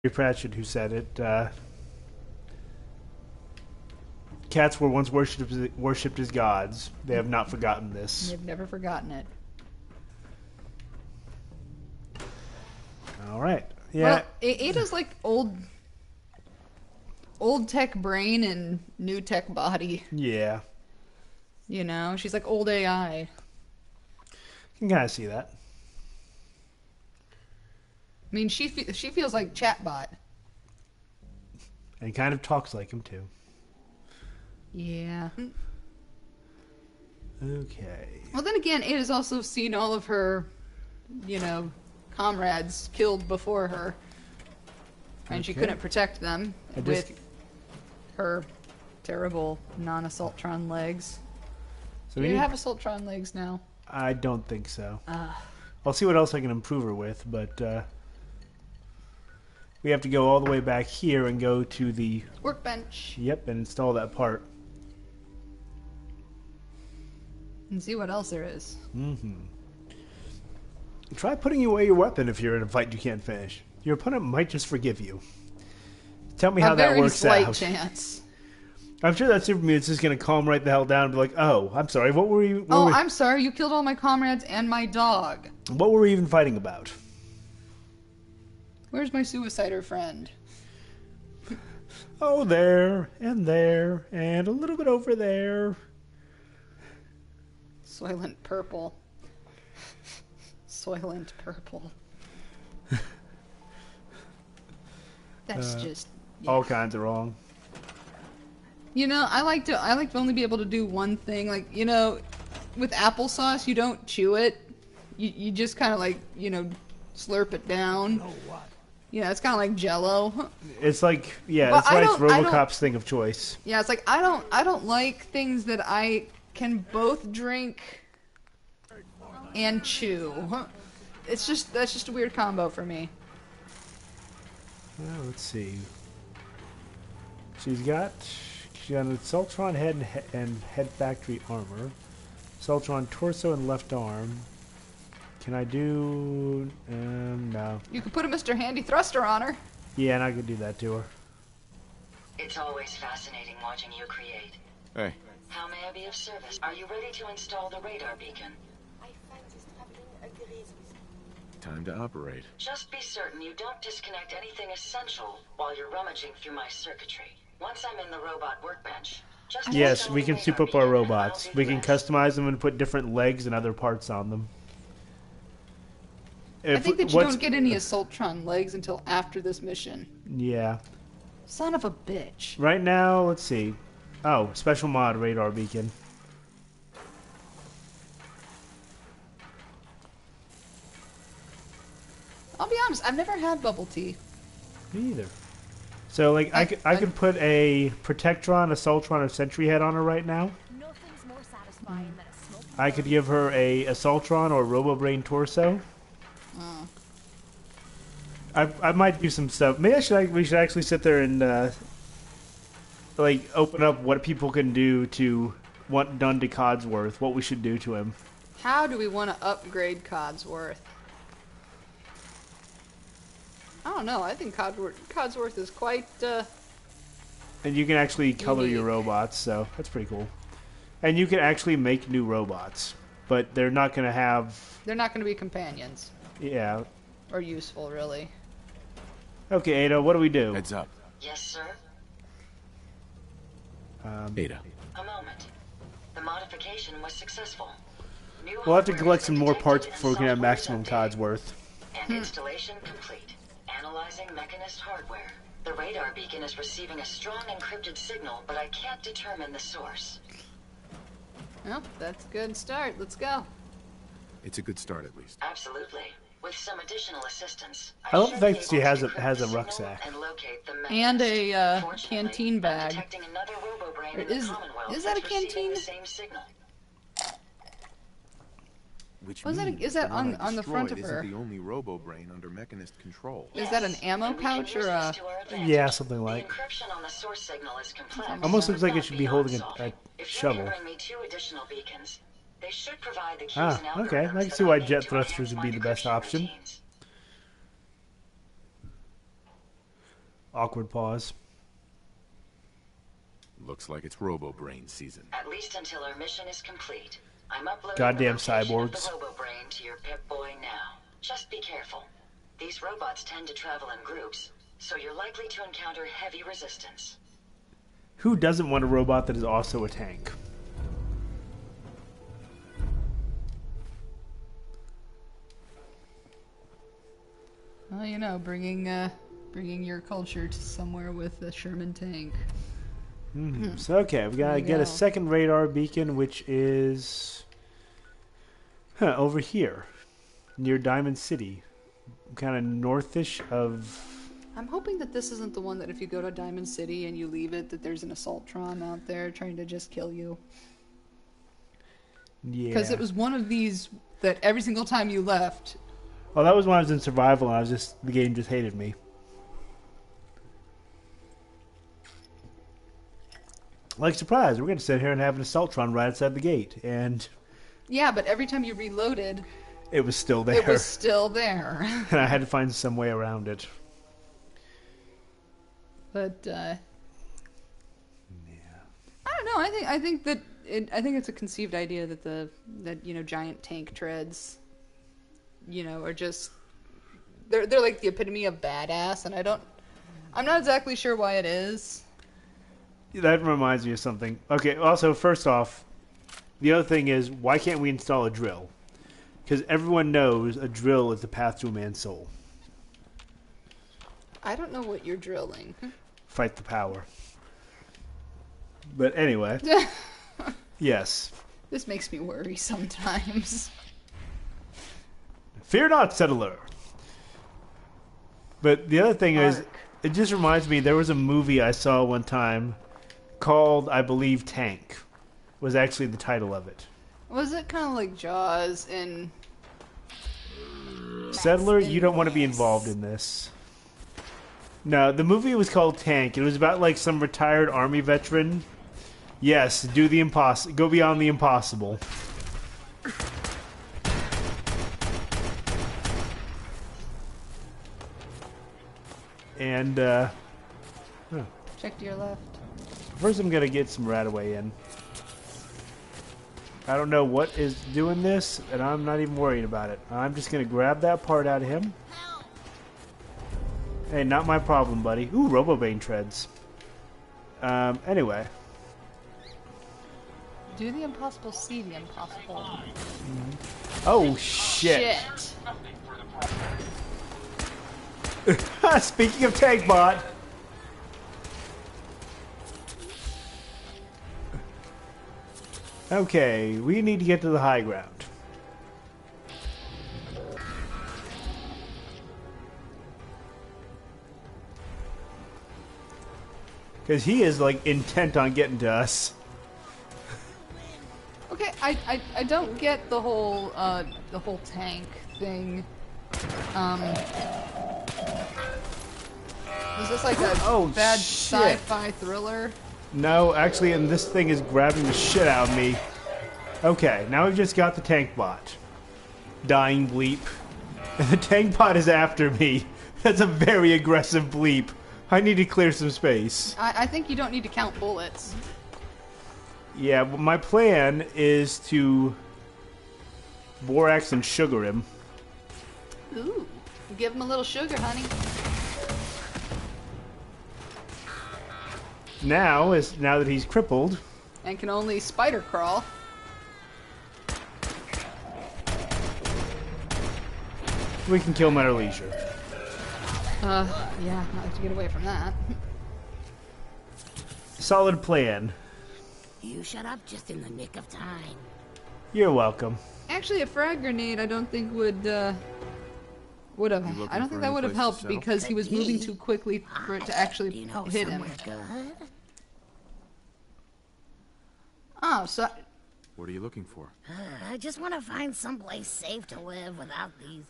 Pratchett who said it. Cats were once worshipped as gods. They have not forgotten this. They've never forgotten it. All right. Yeah. Well, Ada's like old tech brain and new tech body. Yeah. You know, she's like old AI. You can kind of see that. I mean, she feels like chatbot. And kind of talks like him too. Yeah. Okay. Well, then again, Ada's also seen all of her, comrades killed before her. And she couldn't protect them with her terrible non-Assaultron legs. So Do you have Assaultron legs now? I don't think so. I'll see what else I can improve her with, but we have to go all the way back here and go to the workbench. Yep, and install that part. And see what else there is. Mm-hmm. Try putting away your weapon if you're in a fight you can't finish. Your opponent might just forgive you. Tell me how that works out. A very slight chance. I'm sure that super mutant's just going to calm right the hell down and be like, oh, I'm sorry, what were you... I'm sorry, you killed all my comrades and my dog. What were we even fighting about? Where's my suicider friend? Oh, there, and a little bit over there. Soylent Purple. Soylent Purple. That's just... Yeah. All kinds of wrong. I like to only be able to do one thing. Like, with applesauce, you don't chew it. You just kind of like, slurp it down. Oh, what? Yeah, it's kind of like Jell-O. It's like, yeah, that's why it's RoboCop's thing of choice. Yeah, it's like I don't like things that I can both drink and chew. That's just a weird combo for me. Well, let's see. She's got an Assaultron head and head factory armor. Assaultron torso and left arm. Can I do... no. You could put a Mr. Handy Thruster on her. Yeah, and I could do that to her. It's always fascinating watching you create. Hey. How may I be of service? Are you ready to install the radar beacon? Time to operate. Just be certain you don't disconnect anything essential while you're rummaging through my circuitry. Once I'm in the robot workbench, just... Yes, we can soup up our robots. We can customize them and put different legs and other parts on them. I think that you don't get any Assaultron legs until after this mission. Yeah. Son of a bitch. Right now, let's see. Oh, special mod radar beacon. I'll be honest, I've never had bubble tea. Me either. So, like, I could put a Protectron, Assaultron, or Sentry head on her right now. Nothing's more satisfying than a smoke. I could give her a Assaultron or robo-brain torso. I might do some stuff. Maybe we should actually sit there and like open up what people can do to want done to Codsworth. What we should do to him. How do we want to upgrade Codsworth? I don't know. I think Codsworth is quite. And you can actually color unique. your robots, so that's pretty cool. And you can actually make new robots, but they're not going to have. They're not going to be companions. Yeah. Or useful, really. Okay, Ada, what do we do? Heads up. Yes, sir. Ada. A moment. The modification was successful. We'll have to collect some more parts before we can have maximum Codsworth. And installation complete. Analyzing Mechanist hardware. The radar beacon is receiving a strong encrypted signal, but I can't determine the source. Well, that's a good start. Let's go. It's a good start, at least. Absolutely. With some additional assistance, I love the fact that she has a rucksack. And a canteen bag. Is that a canteen? Is that on the front of her? Isn't the only robo-brain under Mechanist control. Is that an ammo pouch or a... Yeah, something like. Almost looks like it should be holding a shovel. Ah, okay. I can see why jet thrusters would be the best option. Awkward pause. Looks like it's robo-brain season. At least until our mission is complete. I'm uploading Goddamn the location of cyborgs. the robo-brain to your Pip-Boy now. Just be careful. These robots tend to travel in groups, so you're likely to encounter heavy resistance. Who doesn't want a robot that is also a tank? Well, you know, bringing your culture to somewhere with a Sherman tank. So, okay, we gotta There you get a go. second radar beacon, which is over here, near Diamond City, kind of northish of. I'm hoping that this isn't the one that if you go to Diamond City and you leave it, that there's an Assaultron out there trying to just kill you. Yeah. Because it was one of these that every single time you left. Well, that was when I was in survival, and the game just hated me. Like, surprise, we're gonna sit here and have an Assaultron right outside the gate, and Yeah, but every time you reloaded, it was still there. it was still there. And I had to find some way around it. But I don't know. I think that I think it's a conceived idea that you know, giant tank treads, you know, are just they're like the epitome of badass, and I'm not exactly sure why it is. That reminds me of something. Okay, also, first off, the other thing is, why can't we install a drill? Because everyone knows a drill is the path to a man's soul. I don't know what you're drilling. Fight the power. But anyway, yes. This makes me worry sometimes. Fear not, settler. But the other thing is, Arc. it just reminds me, there was a movie I saw one time called, I believe, Tank. Was actually the title of it. Was it kind of like Jaws and Settler, you don't want to be involved in this. No, the movie was called Tank. It was about like some retired army veteran. Yes, do the impossible. Go beyond the impossible. And check to your left? first I'm gonna get some Radaway in. I don't know what is doing this, and I'm not even worried about it. I'm just gonna grab that part out of him. Hey, not my problem, buddy. Ooh, robo-brain treads. Anyway. Do the impossible, see the impossible. Oh, shit. Speaking of tank bot. Okay, we need to get to the high ground. Because he is, like, intent on getting to us. Okay, I don't get the whole tank thing. Is this like a bad shit. sci-fi thriller? No, actually, and this thing is grabbing the shit out of me. Okay, now we've just got the tank bot. Dying bleep. And the tank bot is after me. That's a very aggressive bleep. I need to clear some space. I think you don't need to count bullets. Yeah, but my plan is to borax and sugar him. Ooh, give him a little sugar, honey. Now that he's crippled, And can only spider crawl. we can kill him at our leisure. Yeah, I have to get away from that. Solid plan. You shut up just in the nick of time. You're welcome. Actually, a frag grenade I don't think would have. You I looking don't for think that any would have place to helped settle? because he was moving too quickly for it to actually Do you know hit him. somewhere good? Oh, so What are you looking for? I just want to find someplace safe to live without these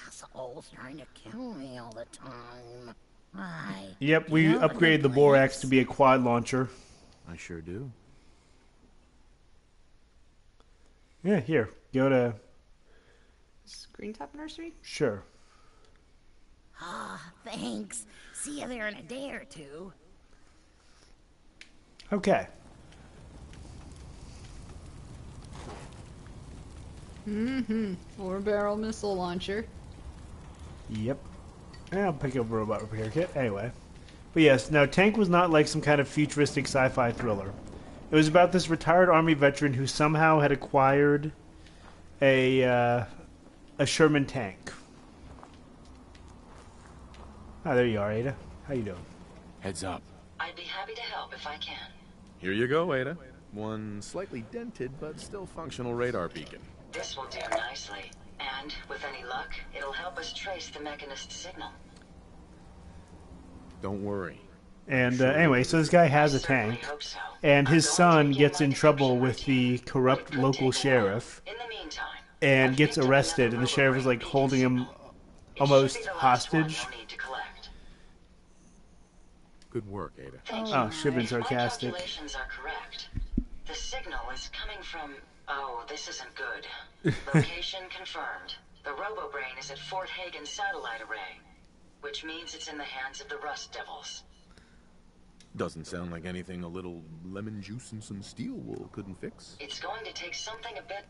assholes trying to kill me all the time. Why? Yep, we You know a upgraded the good borax place? to be a quad launcher. I sure do. Yeah, here. Go to... Green Top Nursery? Sure. Thanks. See you there in a day or two. Okay. 4-barrel missile launcher. Yep. I'll pick up a robot repair kit. Anyway. But yes, now Tank was not like some kind of futuristic sci-fi thriller. It was about this retired Army veteran who somehow had acquired a Sherman tank. Ah, there you are, Ada. How you doing? Heads up. I'd be happy to help if I can. Here you go, Ada. One slightly dented but still functional radar beacon. This will do nicely. And, with any luck, it'll help us trace the Mechanist signal. Don't worry. And anyway, so this guy has a tank, Hope so. and his I'm going to son begin gets my in trouble decryption with the routine. corrupt It could local take a while. sheriff, In the meantime, and I've gets picked up arrested, another and the sheriff is like robo-brain holding him signal. It almost should be the last one hostage. you'll need to collect. Good work, Ada. Thank Oh, you. should have been If my sarcastic. calculations are correct, the signal is coming from... Oh, this isn't good. Location confirmed. The robo-brain is at Fort Hagen Satellite Array, which means it's in the hands of the Rust Devils. Doesn't sound like anything a little lemon juice and some steel wool couldn't fix. It's going to take something a bit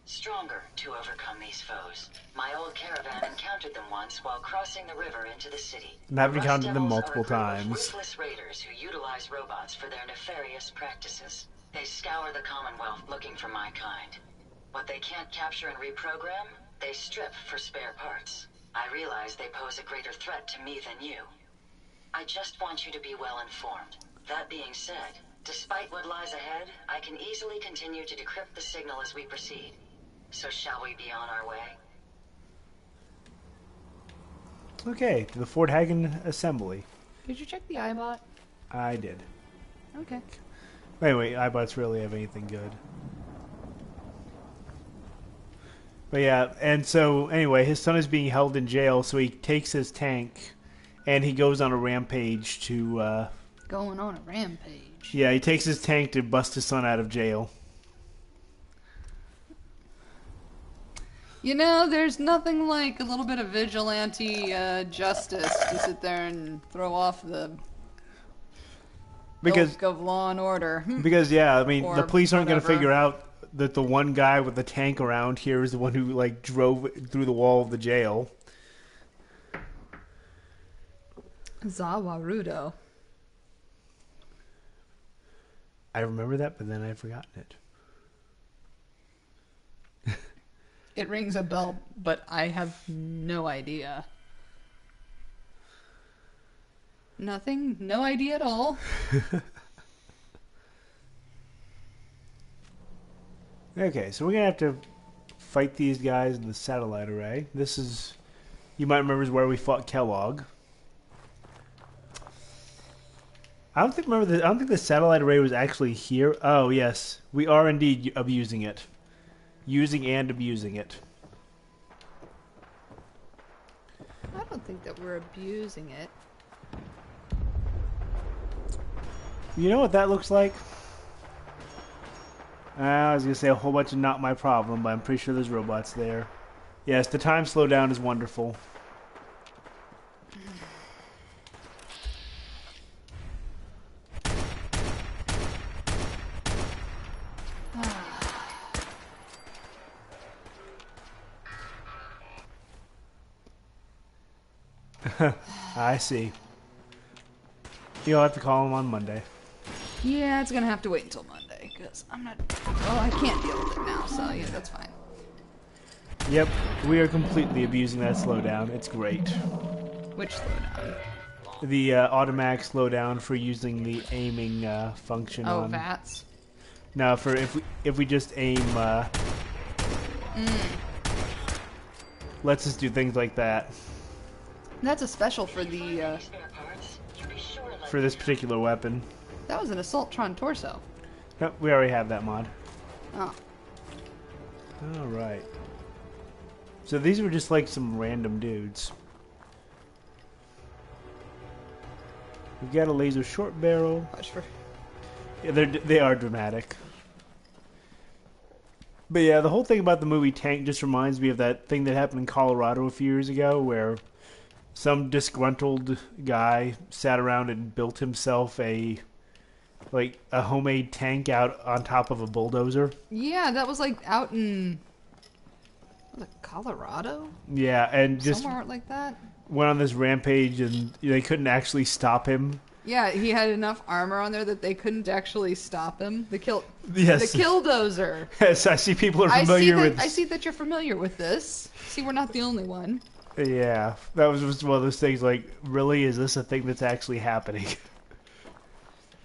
stronger to overcome these foes. My old caravan encountered them once while crossing the river into the city. And I've Rust encountered them Devils multiple are a group of times. ruthless raiders who utilize robots for their nefarious practices. They scour the Commonwealth looking for my kind. What they can't capture and reprogram, they strip for spare parts. I realize they pose a greater threat to me than you. I just want you to be well informed. That being said, despite what lies ahead, I can easily continue to decrypt the signal as we proceed. So shall we be on our way? Okay, to the Fort Hagen assembly. Did you check the iBot? I did. Okay. Anyway, iBots rarely have anything good. But yeah, and so anyway, his son is being held in jail, so he takes his tank and he goes on a rampage to, Going on a rampage. yeah, he takes his tank to bust his son out of jail. You know, there's nothing like a little bit of vigilante justice to sit there and throw off the Because, ilk of law and order. because yeah, I mean, Or the police aren't going to whatever. figure out that the one guy with the tank around here is the one who, like, drove through the wall of the jail. Zawarudo. I remember that, but then I've forgotten it. It rings a bell, but I have no idea. Nothing? No idea at all? Okay, so we're going to have to fight these guys in the satellite array. This is, you might remember, is where we fought Kellogg. I don't think the satellite array was actually here. Oh, yes. We are indeed abusing it. Using and abusing it. I don't think that we're abusing it. You know what that looks like? I was going to say a whole bunch of not my problem, but I'm pretty sure there's robots there. Yes, the time slowdown is wonderful. I see. You'll have to call him on Monday. Yeah, it's gonna have to wait until Monday, because I'm not... Well, I can't deal with it now, so yeah, that's fine. Yep, we are completely abusing that slowdown. It's great. Which slowdown? The automatic slowdown for using the aiming function Oh, on... VATS? No, for if we just aim... lets us do things like that. That's a special for the... Spare parts? You be sure to let For this particular weapon. That was an Assaultron torso. Nope, we already have that mod. Oh. Alright. So these were just like some random dudes. We've got a laser short barrel. Watch for... Yeah, they are dramatic. But yeah, the whole thing about the movie Tank just reminds me of that thing that happened in Colorado a few years ago where some disgruntled guy sat around and built himself a homemade tank out on top of a bulldozer. Yeah, that was like out in was it Colorado? Yeah, and just Somewhere like that. went on this rampage, and they couldn't actually stop him. Yeah, he had enough armor on there that they couldn't actually stop him. The Yes. killdozer. Yes, I see people are familiar with. I see that you're familiar with this. See, we're not the only one. Yeah, that was just one of those things. Like, really, is this a thing that's actually happening?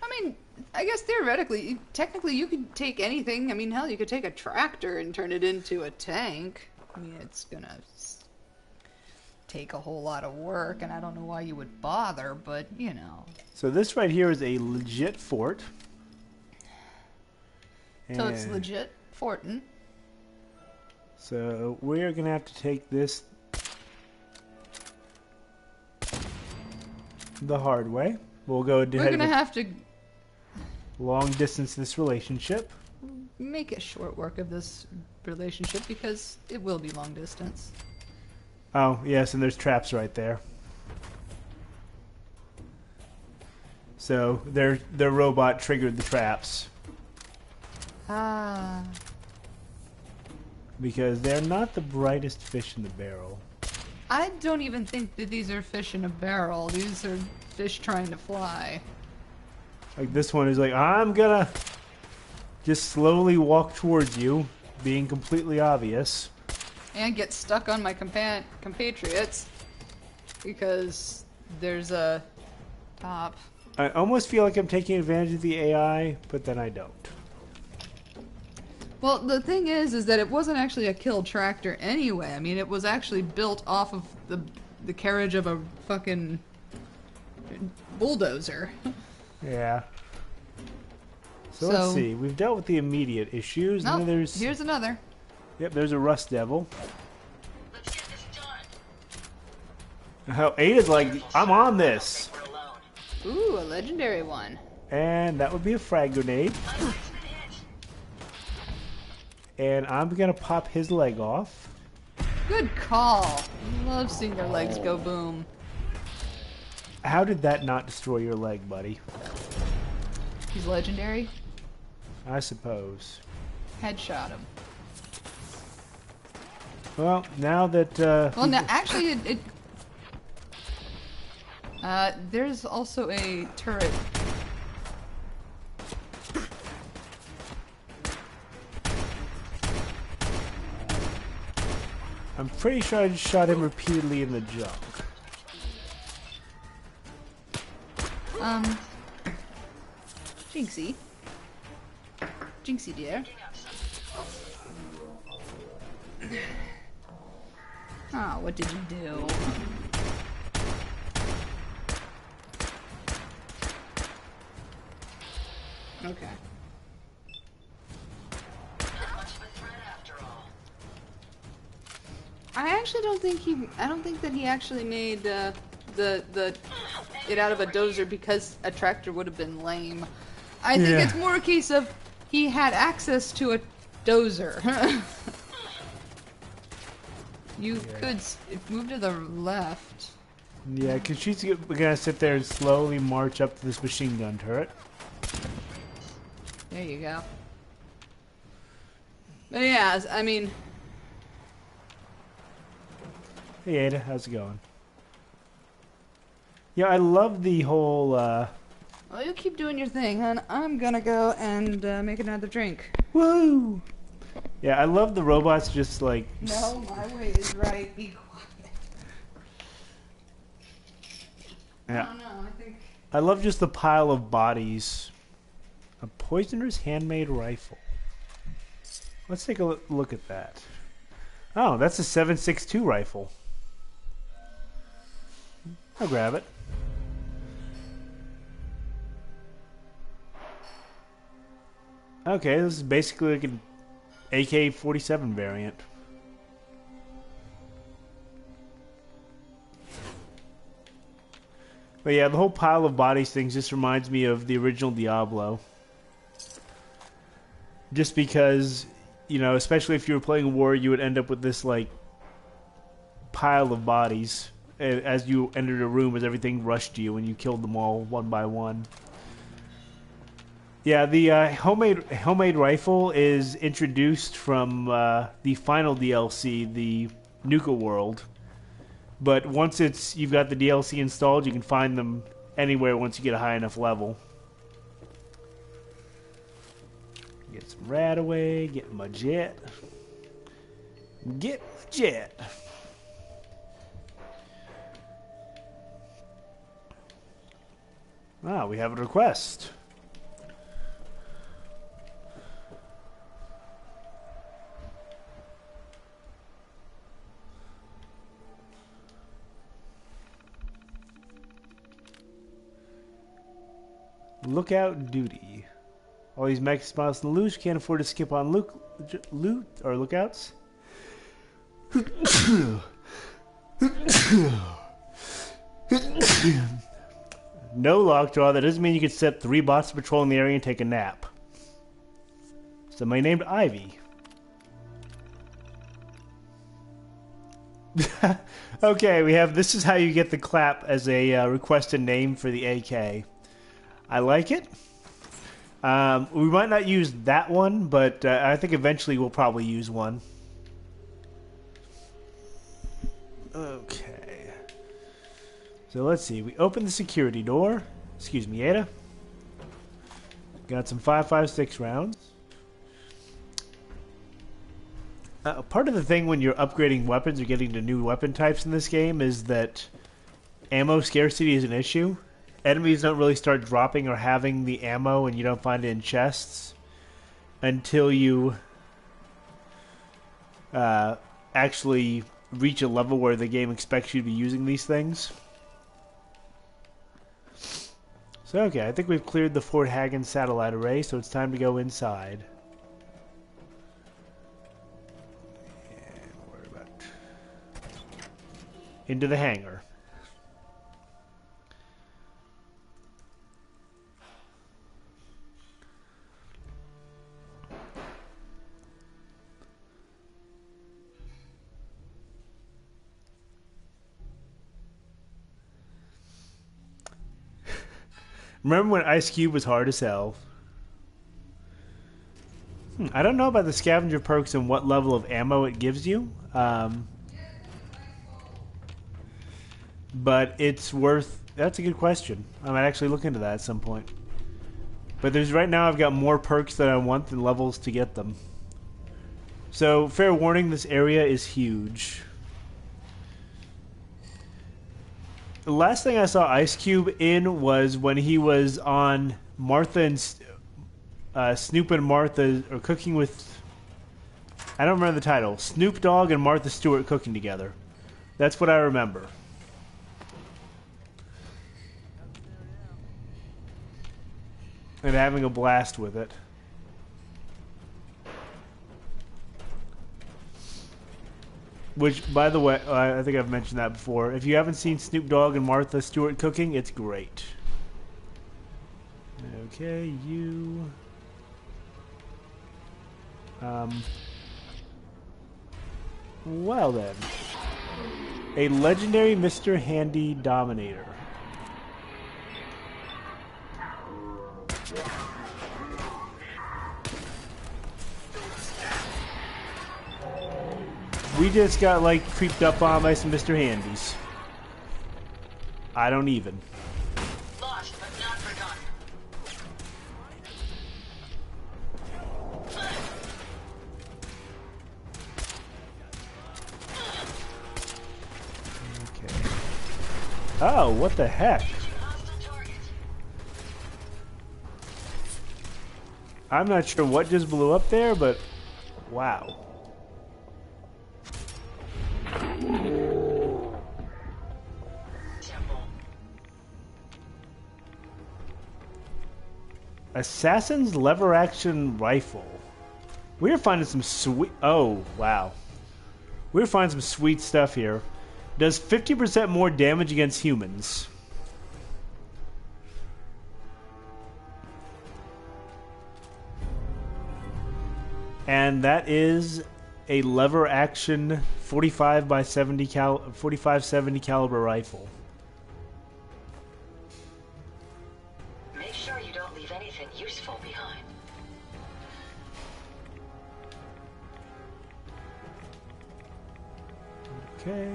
I mean, I guess theoretically, technically, you could take anything. I mean, hell, you could take a tractor and turn it into a tank. I mean, it's gonna take a whole lot of work, and I don't know why you would bother, but, you know. So this right here is a legit fort. So it's And legit fortin. So we're going to have to take this the hard way. We'll go We're ahead gonna and have to long distance this relationship. make it short work of this relationship because it will be long distance. Oh, yes, and there's traps right there. So their robot triggered the traps Ah. because they're not the brightest fish in the barrel. I don't even think that these are fish in a barrel. These are fish trying to fly. Like this one is like, I'm gonna just slowly walk towards you, being completely obvious. And get stuck on my compatriots because there's a top. I almost feel like I'm taking advantage of the AI, but then I don't. Well, the thing is that it wasn't actually a kill tractor anyway. I mean, it was actually built off of the carriage of a fucking bulldozer. Yeah. So let's see. We've dealt with the immediate issues. No, And then there's here's another. Yep, there's a rust devil. Let's get this done. How Ada's like, I'm on this. We're alone. Ooh, a legendary one. And that would be a frag grenade. Lightning's been hit. And I'm gonna pop his leg off. Good call. Love seeing their legs go boom. How did that not destroy your leg, buddy? He's legendary. I suppose. Headshot him. Well, now that Well, now actually, there's also a turret. I'm pretty sure I just shot him repeatedly in the junk. Jinxie. Jinxie, dear. Oh, what did you do? Okay. Not much of a threat after all. I actually don't think I don't think that he actually made it out of a dozer because a tractor would have been lame. I think Yeah. it's more a case of he had access to a dozer. You could move to the left. Yeah, because she's gonna sit there and slowly march up to this machine gun turret. There you go. But yeah, I mean, Hey Ada, how's it going? Yeah, I love the whole, well, you keep doing your thing, hon. I'm gonna go and make another drink. woo! Yeah, I love the robots just like... No, my way is right. Be quiet. Yeah. I don't know. I think. I love just the pile of bodies. A poisoner's handmade rifle. Let's take a look at that. Oh, that's a 7.62 rifle. I'll grab it. Okay, this is basically like an AK-47 variant. But yeah, the whole pile of bodies things just reminds me of the original Diablo. Just because, you know, especially if you were playing a war, you would end up with this, like, pile of bodies. as you entered a room as everything rushed you and you killed them all one by one. Yeah, the homemade rifle is introduced from the final DLC, the Nuka World. But once you've got the DLC installed, you can find them anywhere once you get a high enough level. Get some rat away, get my jet. Get my jet. Ah, we have a request. Lookout duty. All these mech spots in the loot, you can't afford to skip on loot or lookouts. No lockjaw. That doesn't mean you can set 3 bots patrolling the area and take a nap. Somebody named Ivy. Okay, we have. This is how you get the clap as a requested name for the AK. I like it. We might not use that one, but I think eventually we'll probably use one. Okay. So let's see. We open the security door. Excuse me, Ada. Got some 5.56 rounds. Part of the thing when you're upgrading weapons or getting to new weapon types in this game is that ammo scarcity is an issue. Enemies don't really start dropping or having the ammo, and you don't find it in chests until you actually reach a level where the game expects you to be using these things. So, okay, I think we've cleared the Fort Hagen Satellite Array, so it's time to go inside. And what about into the hangar. Remember when Ice Cube was hard as hell? I don't know about the scavenger perks and what level of ammo it gives you. But it's worth... That's a good question. I might actually look into that at some point. But there's right now I've got more perks that I want than levels to get them. So, fair warning, this area is huge. The last thing I saw Ice Cube in was when he was on Martha and Snoop and Martha, or cooking with... I don't remember the title. Snoop Dogg and Martha Stewart cooking together. That's what I remember. And having a blast with it. Which, by the way, I think I've mentioned that before. If you haven't seen Snoop Dogg and Martha Stewart cooking, it's great. Okay, you... Well then. A legendary Mr. Handy Dominator. We just got, like, creeped up on by some Mr. Handies. I don't even. Lost, but not forgotten. Okay. Oh, what the heck? I'm not sure what just blew up there, but wow. Assassin's lever action rifle. We're finding some sweet... Oh, wow. We're finding some sweet stuff here. Does 50% more damage against humans. And that is a lever action 45-70 caliber rifle. Make sure you don't leave anything useful behind. Okay.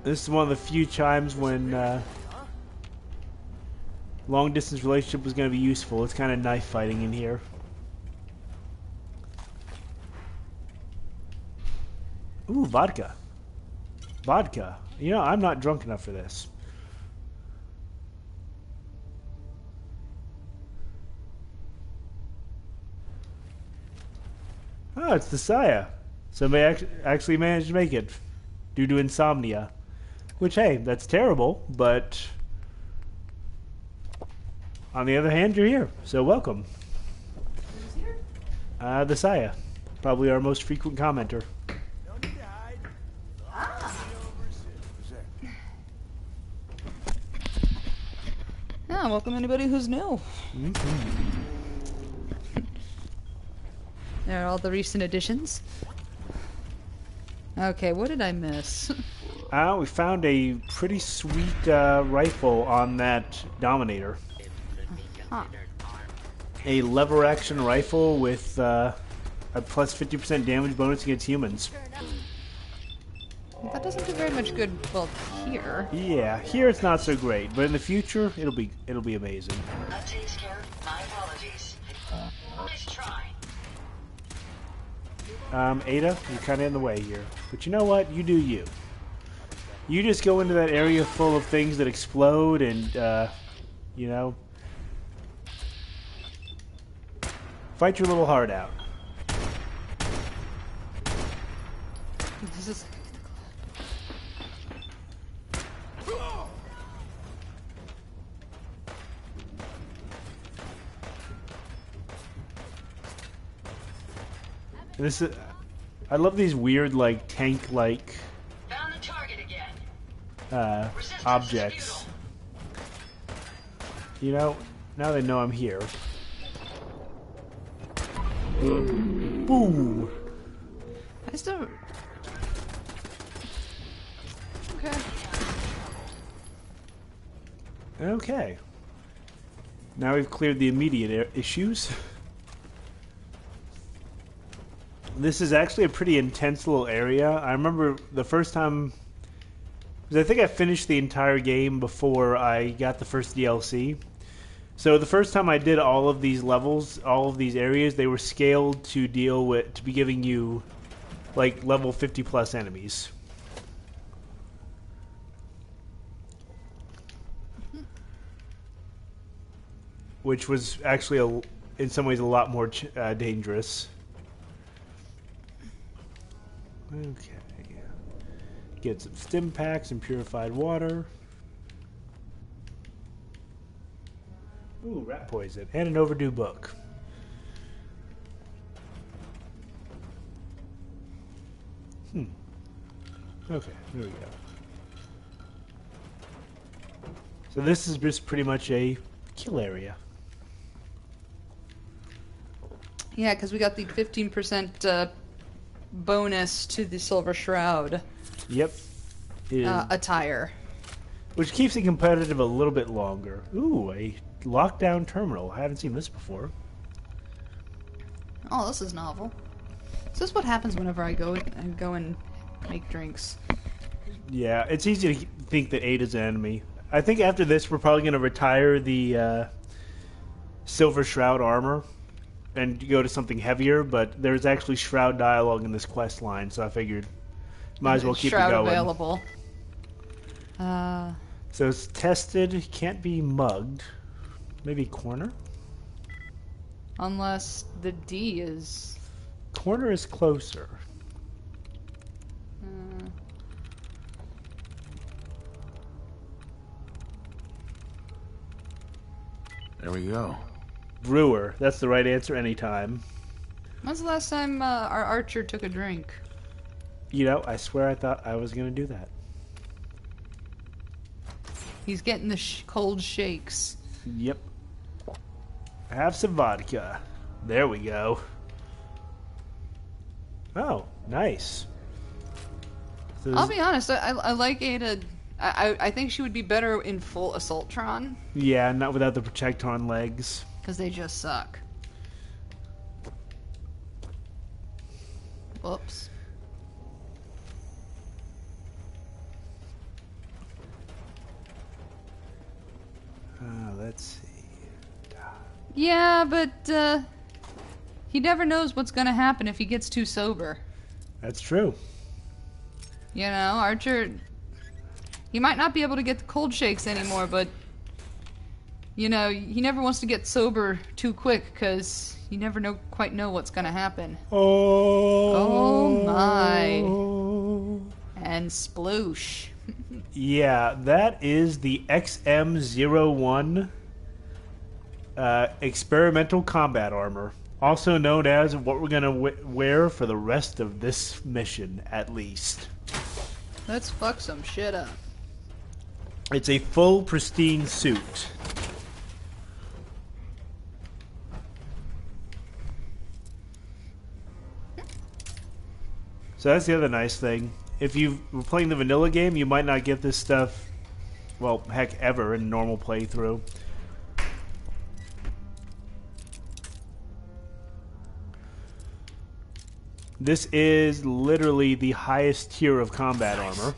This is one of the few times when long distance relationship was going to be useful. It's kind of knife fighting in here. Ooh, vodka. Vodka. You know, I'm not drunk enough for this. Oh, it's the Saya. Somebody actually managed to make it due to insomnia. Which, hey, that's terrible, but on the other hand, you're here, so welcome. Who's here? The Saya. Probably our most frequent commenter. Yeah, welcome anybody who's new. There are all the recent additions. Okay, what did I miss? We found a pretty sweet rifle on that Dominator. Huh. A lever action rifle with a plus 50% damage bonus against humans. That doesn't do very much good, well, here. Yeah, here it's not so great, but in the future it'll be amazing. That takes care of my apologies. Nice try. Ada, you're kind of in the way here. But you know what? You do you. You just go into that area full of things that explode and, you know, fight your little heart out. This is... This is, I love these weird, like, tank-like Found the target again. Resistance objects. is You know, now they know I'm here. Boom! I still... Okay. Okay. Now we've cleared the immediate issues. This is actually a pretty intense little area. I remember the first time... Because I think I finished the entire game before I got the first DLC. So the first time I did all of these levels, all of these areas, they were scaled to deal with... to be giving you, like, level 50 plus enemies. Which was actually, in some ways, a lot more dangerous. Okay. Get some stim packs and purified water. Ooh, rat poison. And an overdue book. Okay, there we go. So this is just pretty much a kill area. Yeah, because we got the 15% bonus to the Silver Shroud Yep. attire. Which keeps it competitive a little bit longer. Ooh, a lockdown terminal. I haven't seen this before. Oh, this is novel. So this is what happens whenever I go and make drinks. Yeah, it's easy to think that Ada's an enemy. I think after this we're probably going to retire the Silver Shroud armor and go to something heavier, but there's actually Shroud dialogue in this quest line, so I figured might as well keep Shroud it going. available. So it's tested, can't be mugged. Maybe corner? Unless the D is... Corner is closer. There we go. Brewer. That's the right answer anytime. When's the last time our archer took a drink? You know, I swear I thought I was going to do that. He's getting the cold shakes. Yep. Have some vodka. There we go. Oh, nice. So I'll be honest. I like Ada. I think she would be better in full Assaultron. Yeah, not without the Protectron legs. Because they just suck. Whoops. Let's see. Yeah, but he never knows what's going to happen if he gets too sober. That's true. You know, Archer, he might not be able to get the cold shakes anymore, but, you know, he never wants to get sober too quick because you never quite know what's going to happen. Oh my. And sploosh. Yeah, that is the XM01 experimental combat armor. Also known as what we're going to wear for the rest of this mission, at least. Let's fuck some shit up. It's a full, pristine suit. So that's the other nice thing. If you were playing the vanilla game, you might not get this stuff, well, heck, ever in normal playthrough. This is literally the highest tier of combat armor.